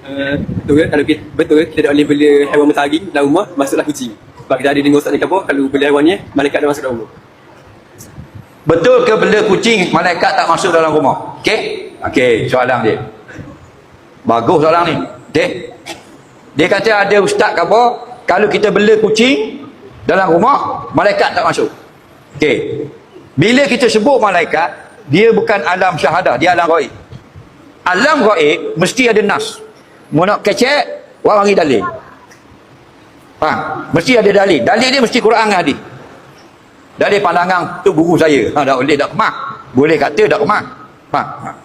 Betul ke? Kalau kita, betul ke? Kita tak boleh bela haiwan bertaring dalam rumah, masuklah kucing. Sebab kita ada dengar Ustaz ni apa, kalau bela haiwan ni, malaikat dah masuk dalam rumah. Betul ke bela kucing, malaikat tak masuk dalam rumah? Okey? Okey, soalan dia. Bagus soalan ni. Okey? Dia kata ada ustaz ke apa, kalau kita bela kucing dalam rumah, malaikat tak masuk. Okey. Bila kita sebut malaikat, dia bukan alam syahadah, dia alam gaib. Alam gaib mesti ada nas. Mau nak kecek, orang bagi dalil. Faham? Mesti ada dalil. Dalil dia mesti Quran dan hadis. Dalil pandangan tu guru saya. Tak boleh tak kemah. Boleh kata tak kemah. Faham?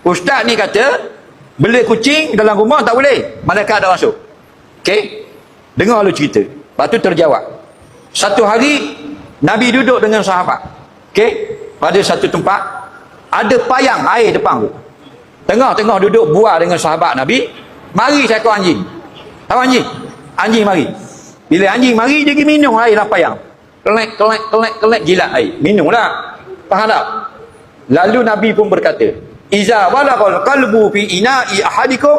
Ustaz ni kata bela kucing dalam rumah tak boleh, malaikat dah masuk. Okey? Dengar lu cerita. Lepas tu terjawab. Satu hari Nabi duduk dengan sahabat. Okey? Pada satu tempat ada payang air depan tu. Tengah-tengah duduk buah dengan sahabat Nabi, mari seekor anjing. Tahu anjing? Anjing mari. Bila anjing mari, dia pergi minum air dalam payang. Kelek jilat air. Minumlah. Faham tak? Lalu Nabi pun berkata, "Iza walagal qalbu fi ina'i ahadikum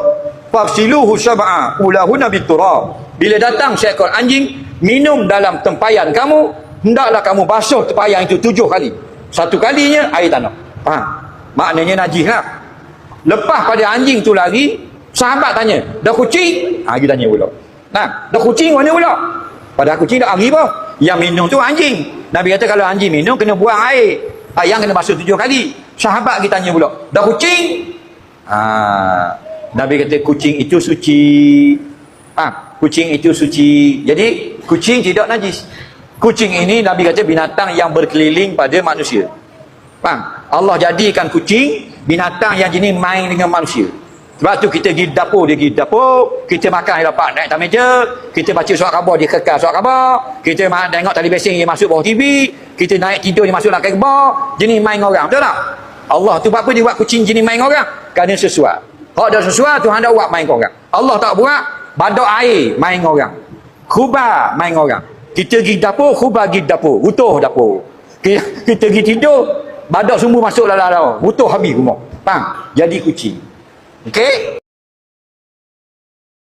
fafsiluhu sab'a ulahunna biturab." Bila datang seekor anjing minum dalam tempayan kamu, hendaklah kamu basuh tempayan itu 7 kali. Satu kalinya air tanah. Faham? Maknanya najis lah. Lepas pada anjing tu lari, sahabat tanya, dah kucing? Dia tanya pula. Nah, dah kucing mana pula? Pada kucing dah lari apa? Yang minum tu anjing. Nabi kata kalau anjing minum kena buang air. Yang kena basuh 7 kali. Sahabat kita tanya pula, dah kucing? Nabi kata kucing itu suci. Kucing itu suci. Jadi kucing tidak najis. Kucing ini Nabi kata binatang yang berkeliling pada manusia. Faham? Allah jadikan kucing binatang yang jenis main dengan manusia. Sebab tu kita pergi dapur, dia pergi dapur, kita makan dia dapat naik atas meja, kita baca surat khabar, dia kekal surat khabar, kita tengok tali basing, dia masuk bawah TV, kita naik tidur, dia masuk dalam khabar, jenis main orang. Betul tak? Allah tu apa dia buat kucing jenis main orang? Kerana sesuai. Kalau ada sesuai, Tuhan dah buat main orang. Allah tak buat, badak air main orang. Khubah main orang. Kita pergi dapur, khubah pergi dapur, utuh dapur. Kita pergi tidur, badak semua masuk dalam, utuh habis rumah. Faham? Jadi kucing. Okey?